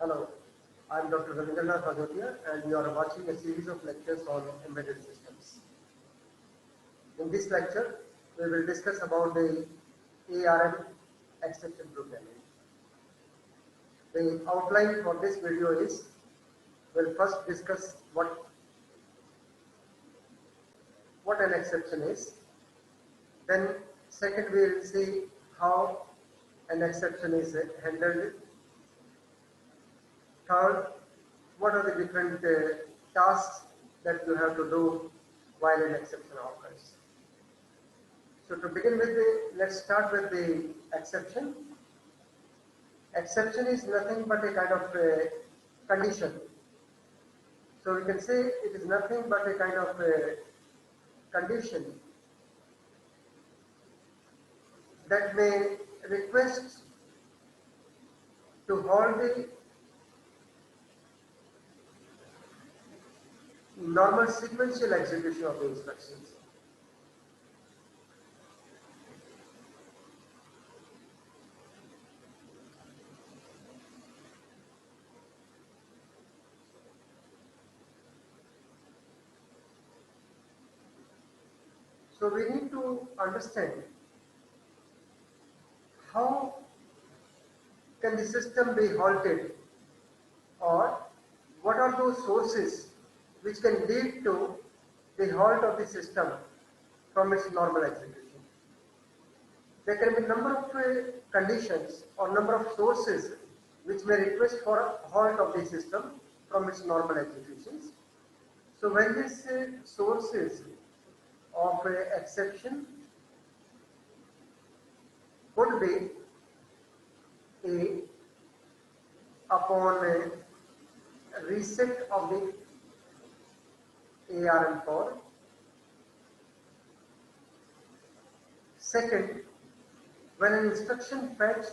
Hello, I am Dr. Ravindranath Bhadotia and you are watching a series of lectures on embedded systems. In this lecture, we will discuss about the ARM exception programming. The outline for this video is, we'll first discuss what an exception is. Then second, we will see how an exception is handled. Third, what are the different tasks that you have to do while an exception occurs. So to begin with, let's start with the exception. Exception is nothing but a kind of condition. So we can say it is nothing but a kind of condition that may request to hold the normal sequential execution of the instructions. So we need to understand how can the system be halted, or what are those sources which can lead to the halt of the system from its normal execution. There can be number of conditions or number of sources which may request for a halt of the system from its normal executions. So when these sources of exception would be A, upon a reset of the ARM core. Second, when an instruction fetch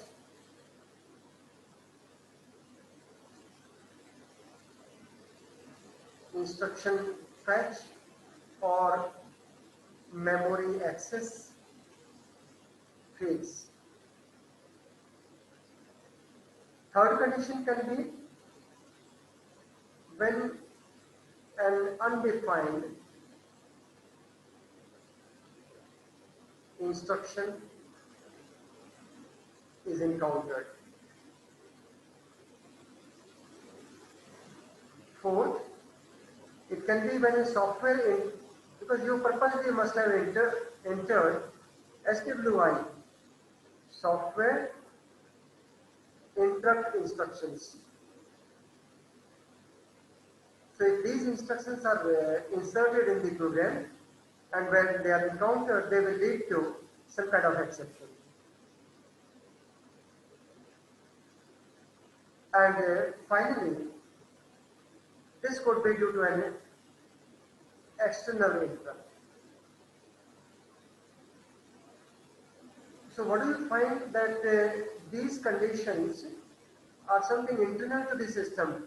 or memory access fails. Third condition can be when an undefined instruction is encountered. Fourth, it can be when a software, because you purposely must have entered SWI, software interrupt instructions. So if these instructions are inserted in the program, and when they are encountered, they will lead to some kind of exception. And finally, this could be due to an external interrupt. So what do you find that these conditions are something internal to the system,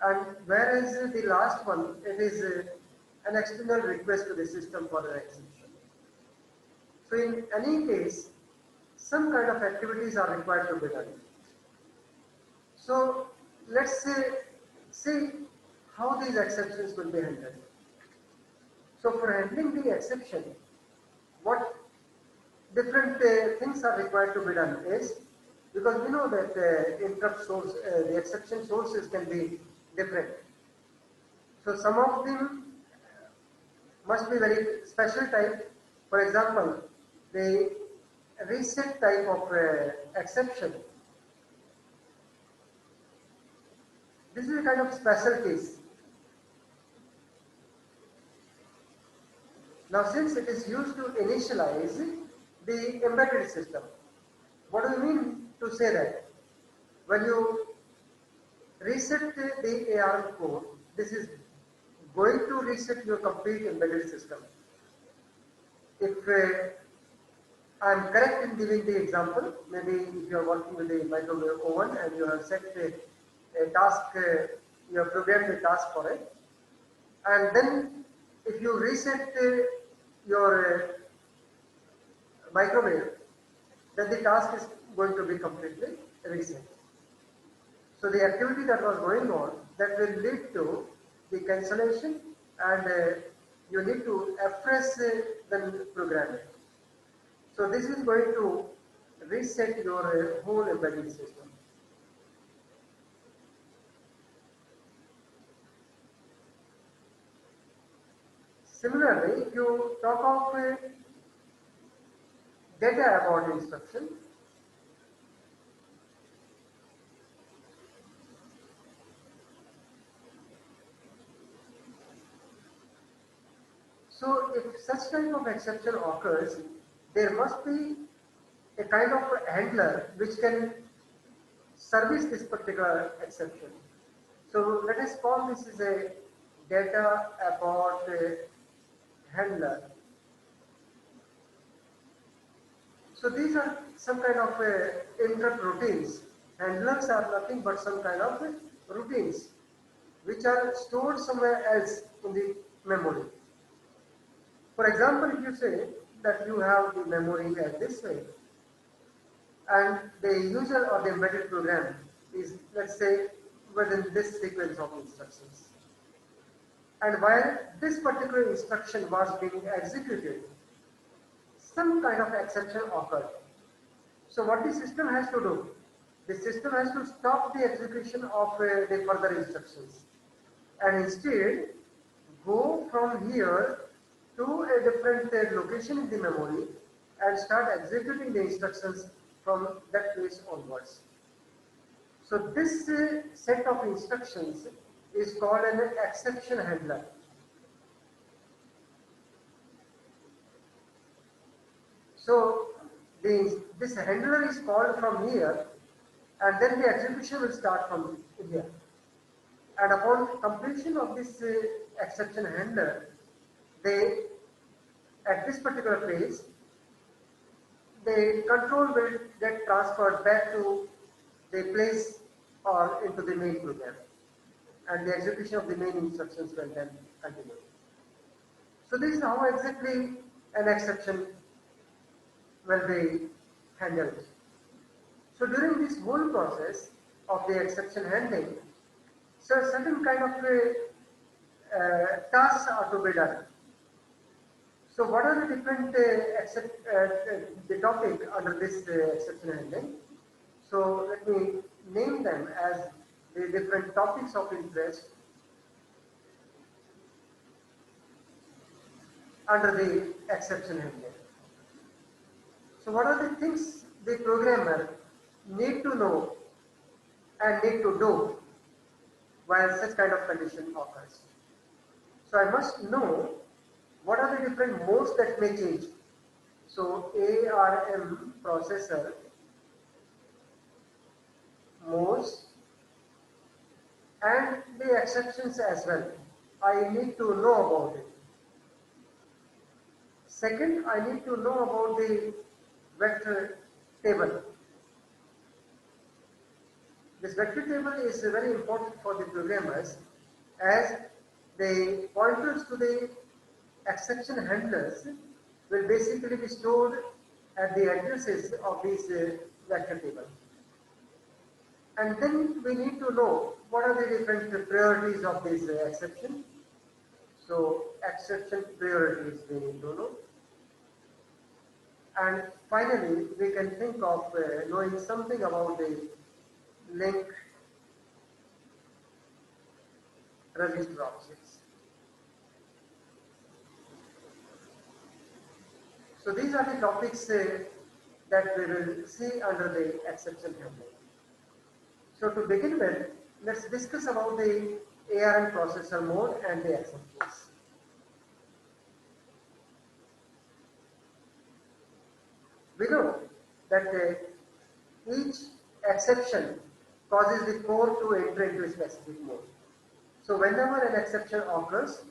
and whereas the last one, it is an external request to the system for an execution. So in any case, some kind of activities are required to be done. So let's see how these exceptions will be handled. So for handling the exception, what different things are required to be done is, because we know that interrupt source, the exception sources can be different. So some of them must be very special type. For example, the reset type of exception. This is a kind of special case. Now since it is used to initialize the embedded system, what do you mean to say that? When you reset the ARM code, this is going to reset your complete embedded system. If I am correct in giving the example, maybe if you are working with a microwave oven and you have set a task, you have programmed a task for it, and then if you reset your microwave, then the task is going to be completely reset. So the activity that was going on, that will lead to the cancellation, and you need to afresh the program. So this is going to reset your whole embedded system. Similarly, if you talk of data abort instruction, so if such type of exception occurs, there must be a kind of handler which can service this particular exception. So let us call this is a data abort handler. So these are some kind of interrupt routines. Handlers are nothing but some kind of routines which are stored somewhere else in the memory. For example, if you say that you have the memory as this way, and the user or the embedded program is, let's say, within this sequence of instructions. And while this particular instruction was being executed, some kind of exception occurred. So what the system has to do? The system has to stop the execution of the further instructions and instead go from here to a different location in the memory and start executing the instructions from that place onwards. So this set of instructions is called an exception handler. So this handler is called from here, and then the execution will start from here. And upon completion of this exception handler, they, at this particular phase, the control will get transferred back to the place or into the main program, and the execution of the main instructions will then continue. So this is how exactly an exception will be handled. So during this whole process of the exception handling, so certain kind of tasks are to be done. So what are the different the topic under this exception handling? So let me name them as the different topics of interest under the exception handling. So what are the things the programmer need to know and need to do while such kind of condition occurs? So I must know what are the different modes that may change. So ARM processor modes and the exceptions as well. I need to know about it. Second, I need to know about the vector table. This vector table is very important for the programmers as the pointers to the exception handlers will basically be stored at the addresses of these vector table. And then we need to know what are the different priorities of this exception. So exception priorities we need to know. And finally, we can think of knowing something about the link register objects. So these are the topics that we will see under the exception handling. So to begin with, let's discuss about the ARM processor mode and the exceptions. We know that each exception causes the core to enter into a specific mode. So whenever an exception occurs,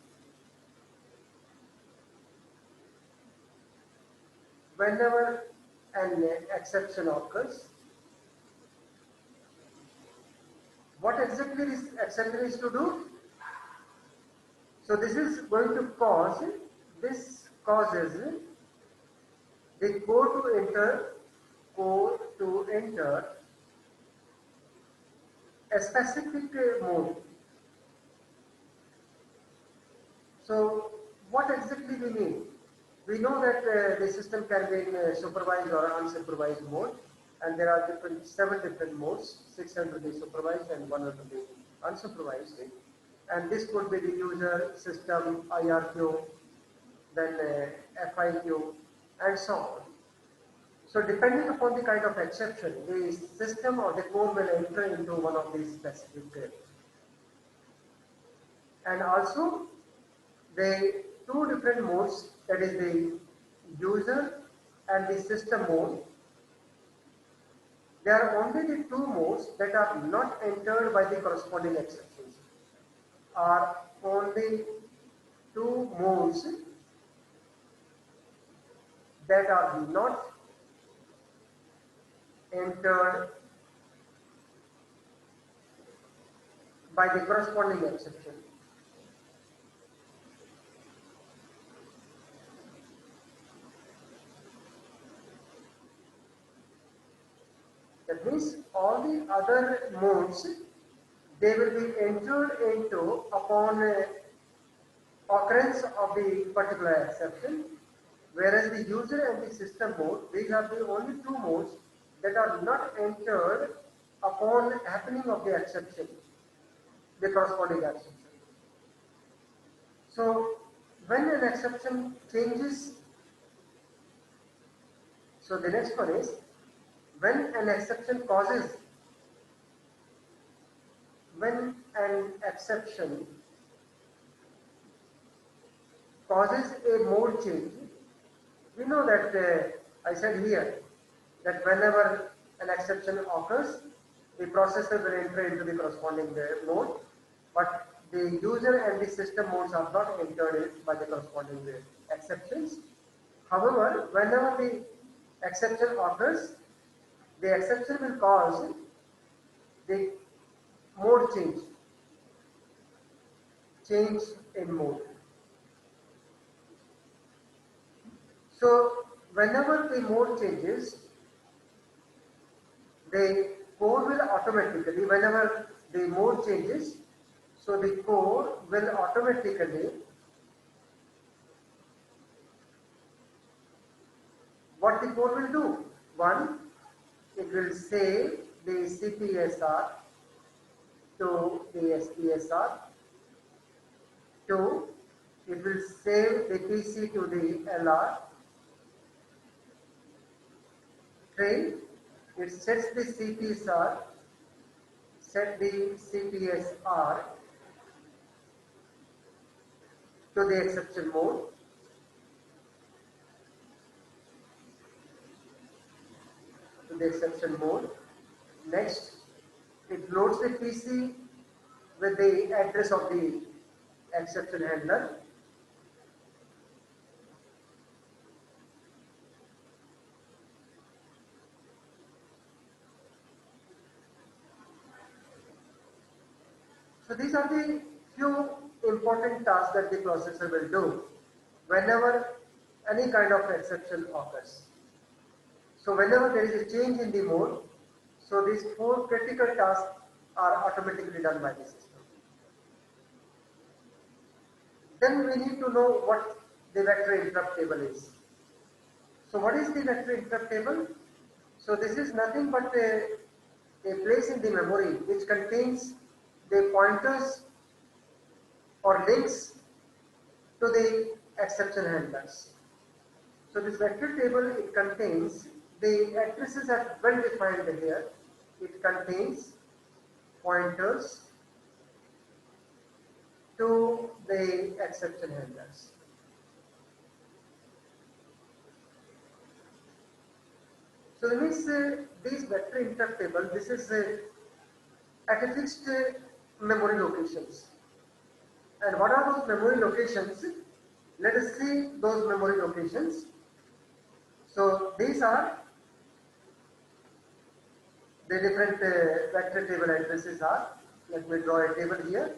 what exactly this exception is to do? So this is going to cause, this causes the core to enter a specific mode. So what exactly we mean? We know that the system can be in supervised or unsupervised mode, and there are seven different modes, 6 under the supervised and 1 under the unsupervised. And this could be the user, system, IRQ, then FIQ, and so on. So depending upon the kind of exception, the system or the code will enter into one of these specific. And also the two different modes, that is the user and the system mode, there are only the two modes that are not entered by the corresponding exceptions. Are only two modes that are not entered by the corresponding exception. That means all the other modes, they will be entered into upon occurrence of the particular exception, whereas the user and the system mode, these are the only two modes that are not entered upon happening of the exception, the corresponding exception. So when an exception changes, so the next one is when an exception causes, when an exception causes a mode change, we know that I said here that whenever an exception occurs, the processor will enter into the corresponding mode, but the user and the system modes are not entered by the corresponding exceptions. However, whenever the exception occurs, the exception will cause the mode change in mode. So whenever the mode changes, the code will automatically, whenever the mode changes, so the code will automatically, what the code will do? One, it will save the CPSR to the SPSR. Two, it will save the PC to the LR. Three, it sets the CPSR, set the CPSR to the exception mode. To the exception mode. Next, it loads the PC with the address of the exception handler. So these are the few important tasks that the processor will do whenever any kind of exception occurs. So whenever there is a change in the mode, so these four critical tasks are automatically done by the system. Then we need to know what the vector interrupt table is. So what is the vector interrupt table? So this is nothing but a place in the memory which contains the pointers or links to the exception handlers. So this vector table, it contains, the addresses are well defined here. It contains pointers to the exception handlers. So that means these vector interrupt table, this is at a fixed memory locations. And what are those memory locations? Let us see those memory locations. So these are the different vector table addresses are. Let me draw a table here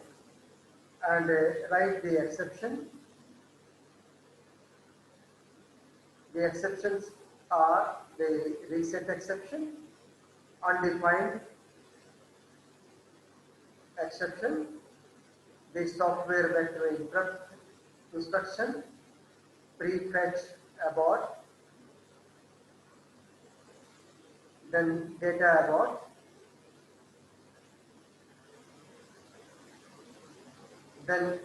and write the exception. The exceptions are the reset exception, undefined, exception, the software vector interrupt instruction, prefetch abort, then data abort, then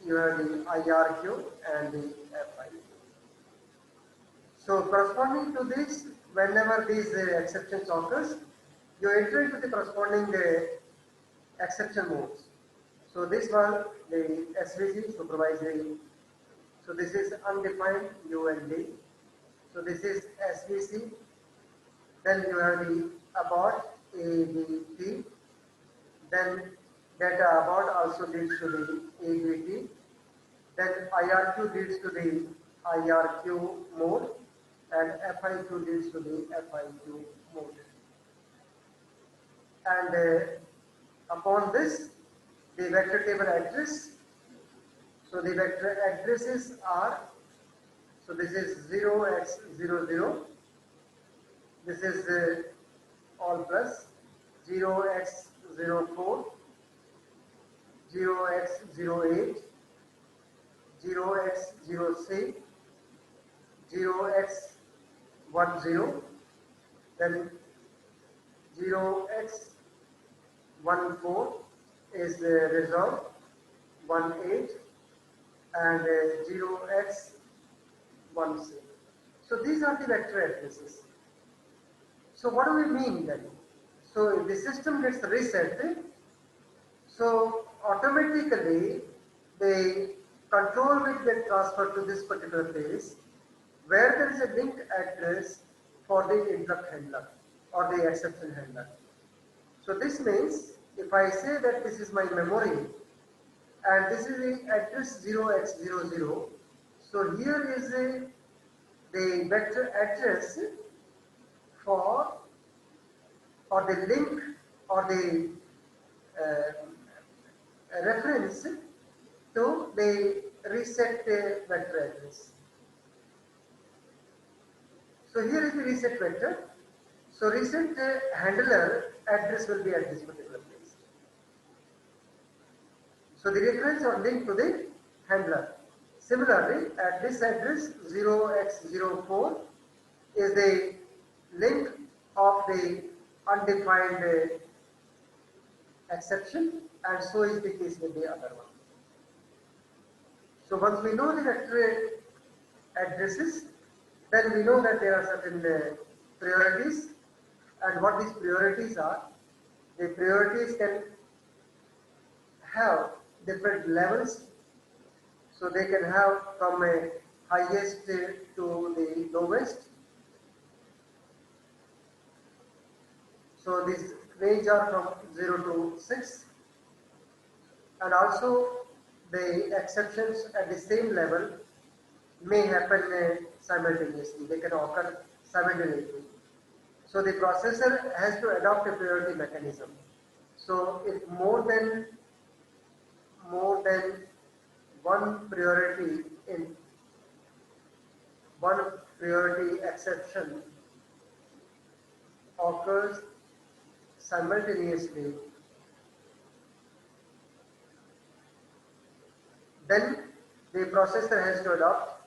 you have the IRQ and the FI. So corresponding to this, whenever these exceptions occurs, you enter into the corresponding exception modes. So this one, the SVC, supervisory. So this is undefined UND. So this is SVC. Then you have the abort ABT. Then data abort also leads to the ABT. Then IRQ leads to the IRQ mode, and FIQ leads to the FIQ mode. And upon this, the vector table address. So the vector addresses are, so this is 0x00, this is all plus 0x04, 0x08, 0x03, 0x10, then 0x14 is resolved, 18, and 0x16. So these are the vector addresses. So what do we mean then? So if the system gets reset, so automatically the control will get transferred to this particular place where there is a linked address for the interrupt handler or the exception handler. So this means if I say that this is my memory and this is the address 0x00, so here is the vector address for or the link or the reference to the reset vector address. So here is the reset vector. So reset handler address will be at this particular place. So the reference or link to the handler. Similarly, at this address 0x04 is the link of the undefined exception, and so is the case with the other one. So once we know the vector addresses, then we know that there are certain priorities, and what these priorities are. The priorities can have different levels, so they can have from a highest to the lowest. So these range are from 0 to 6, and also the exceptions at the same level may happen simultaneously. They can occur simultaneously. So the processor has to adopt a priority mechanism. So if more than one priority exception occurs simultaneously, then the processor has to adopt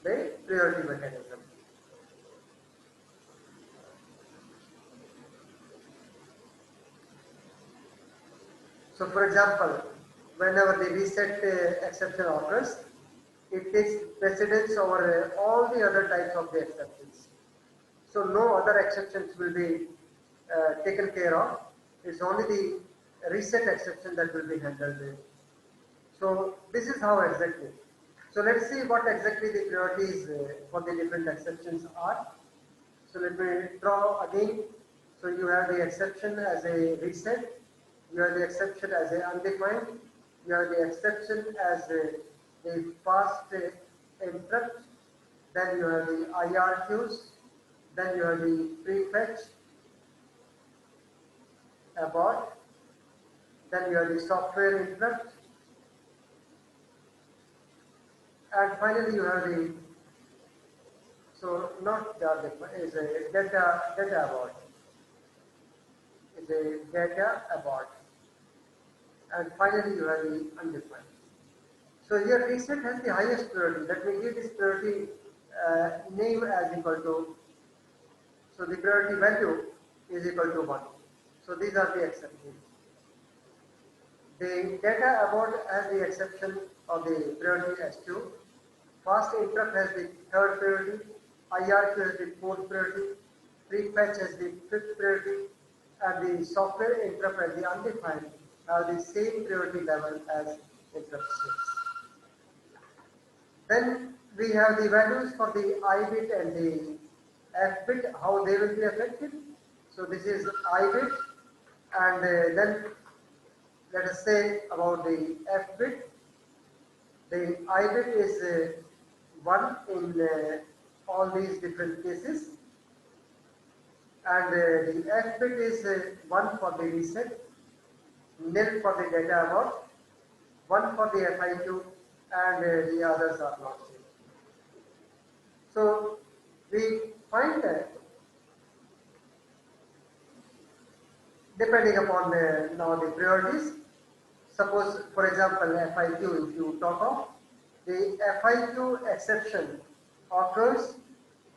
the priority mechanism. So for example, whenever the reset exception occurs, it takes precedence over all the other types of the exceptions. So no other exceptions will be taken care of. It's only the reset exception that will be handled. So this is how exactly. So let's see what exactly the priorities for the different exceptions are. So let me draw again. So you have the exception as a reset, you have the exception as a undefined, you have the exception as a fast interrupt, then you have the IRQs, then you have the prefetch, abort, then you have the software interrupt, and finally you have the So not jar defined is a data abort. Is a data abort. And finally you have the undefined. So here reset has the highest priority. Let me give this priority name as equal to, so the priority value is equal to 1. So these are the exceptions. The data abort has the exception of the priority S2. Fast interrupt has the third priority. IRQ has the fourth priority. Prefetch has the fifth priority. And the software interrupt as the undefined have the same priority level as interrupt states. Then we have the values for the I bit and the F bit, how they will be affected. So this is I bit, and then let us say about the F bit. The I bit is 1 in all these different cases, and the F bit is 1 for the reset, nil for the data abort, 1 for the FIQ, and the others are not same. So we find that depending upon now the priorities, suppose for example FIQ, if you talk of, the FIQ exception occurs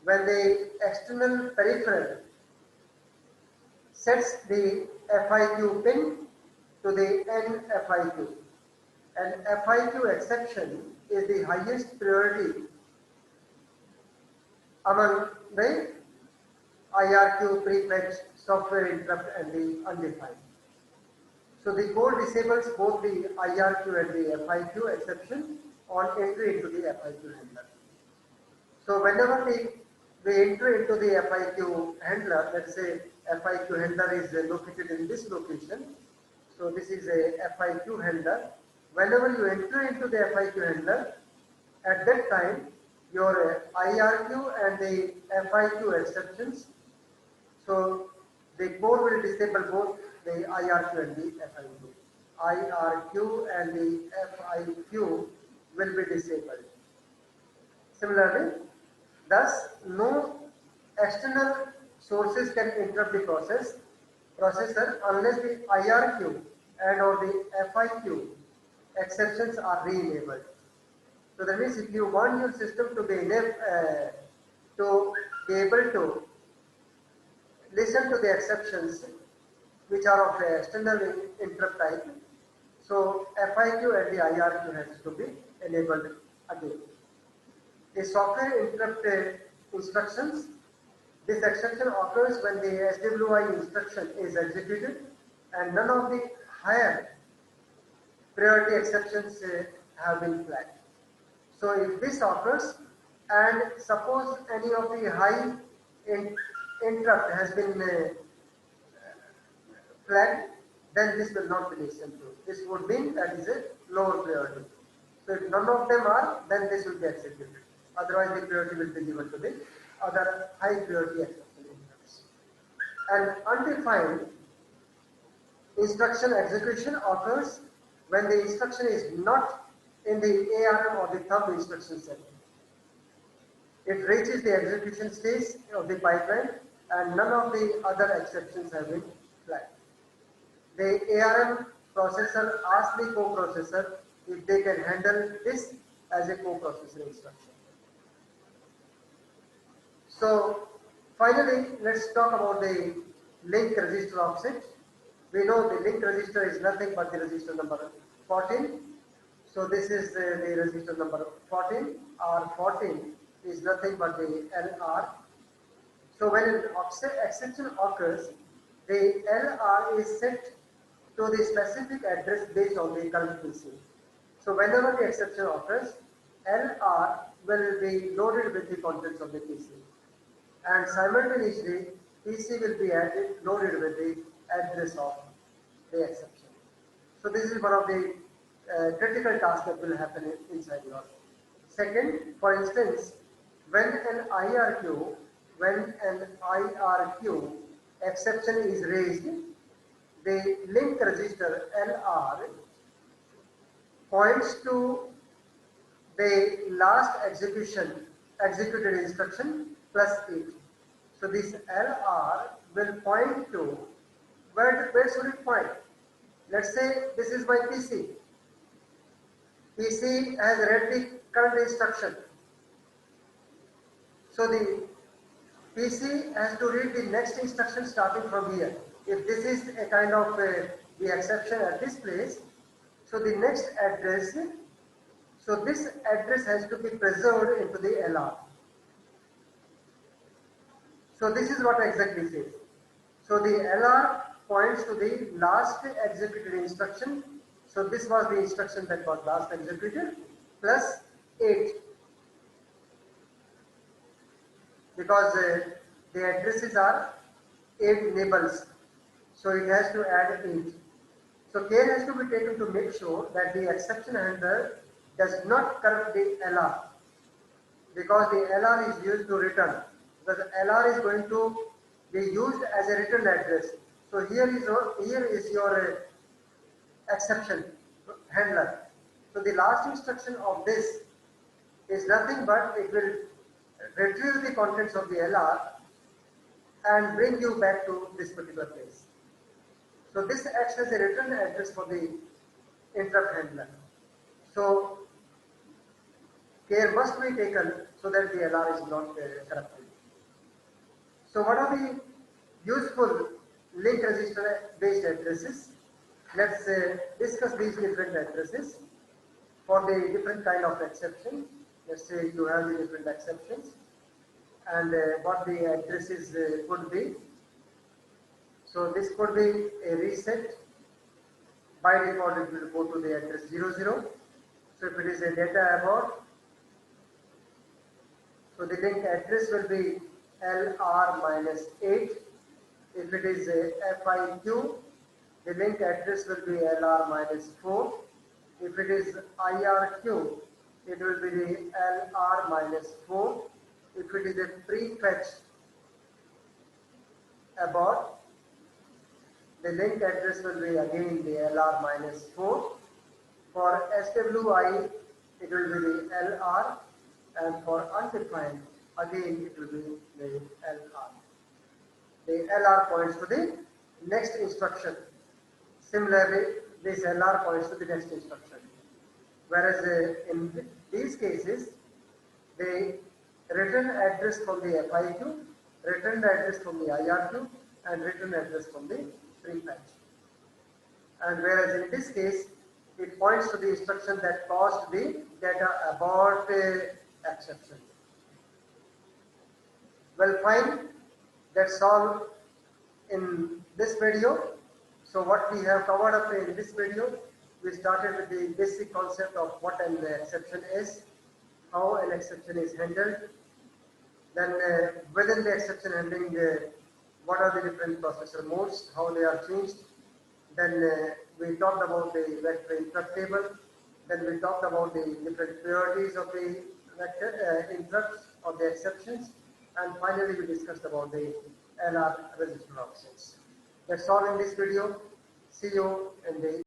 when the external peripheral sets the FIQ pin to the NFIQ, and FIQ exception is the highest priority among the IRQ, prefetch, software interrupt and the undefined. So the code disables both the IRQ and the FIQ exception on entry into the FIQ handler. So whenever we enter into the FIQ handler, let's say FIQ handler is located in this location. So this is a FIQ handler. Whenever you enter into the FIQ handler, at that time your IRQ and the FIQ exceptions, so the code will disable both the IRQ and the FIQ. IRQ and the FIQ will be disabled. Similarly, thus no external sources can interrupt the processor unless the IRQ and or the FIQ exceptions are re-enabled. So that means if you want your system to be able to listen to the exceptions which are of external interrupt type, so FIQ and the IRQ has to be enabled again. The software interrupt instructions, this exception occurs when the SWI instruction is executed and none of the higher priority exceptions have been flagged. So if this occurs and suppose any of the high interrupt has been flagged, then this will not be listened to. This would mean that is a lower priority. So if none of them are, then this will be executed. Otherwise the priority will be given to the other high priority exception interrupts. And undefined instruction execution occurs when the instruction is not in the ARM or the thumb instruction set. It reaches the execution stage of the pipeline and none of the other exceptions have been flagged. The ARM processor asks the coprocessor if they can handle this as a coprocessor instruction. So finally, let's talk about the link register offset. We know the link register is nothing but the register number 14. So this is the register number 14. R14 is nothing but the LR. So when an exception occurs, the LR is set to the specific address based on the current PC. So whenever the exception occurs, LR will be loaded with the contents of the PC. And simultaneously, PC will be loaded with the address of the exception. So this is one of the critical tasks that will happen inside your. Second, for instance, when an IRQ exception is raised, the link register LR points to the last executed instruction plus 8. So this LR will point to, where should it point? Let's say this is my PC. PC has read the current instruction. So the PC has to read the next instruction starting from here. If this is a kind of the exception at this place, so the next address, so this address has to be preserved into the LR. So this is what exactly says. So the LR points to the last executed instruction. So this was the instruction that was last executed plus 8, because the addresses are 8 nibbles. So it has to add 8. So care has to be taken to make sure that the exception handler does not corrupt the LR, because the LR is used to return. Because LR is going to be used as a return address. So here is your exception handler. So the last instruction of this is nothing but it will retrieve the contents of the LR and bring you back to this particular place. So this acts as a return address for the interrupt handler. So care must be taken so that the LR is not corrupted. So what are the useful link register based addresses? Let's discuss these different addresses for the different kind of exception. Let's say you have the different exceptions and what the addresses could be. So this could be a reset. By default it will go to the address 00. So if it is a data abort, so the link address will be LR-8. If it is a FIQ, the link address will be LR-4. If it is IRQ, it will be the LR-4. If it is a prefetch abort, the link address will be again the LR-4. For SWI, it will be the LR, and for undefined, again it will be the LR. The LR points to the next instruction. Similarly, this LR points to the next instruction. Whereas in these cases, the return address from the FIQ, return address from the IRQ, and return address from the prefetch. And whereas in this case, it points to the instruction that caused the data abort exception. Well, fine. That's all in this video. So what we have covered up in this video, we started with the basic concept of what an exception is, how an exception is handled. Then within the exception handling, what are the different processor modes, how they are changed. Then we talked about the vector interrupt table. Then we talked about the different priorities of the vector interrupts or the exceptions. And finally, we discussed about the LR register options. That's all in this video. See you in the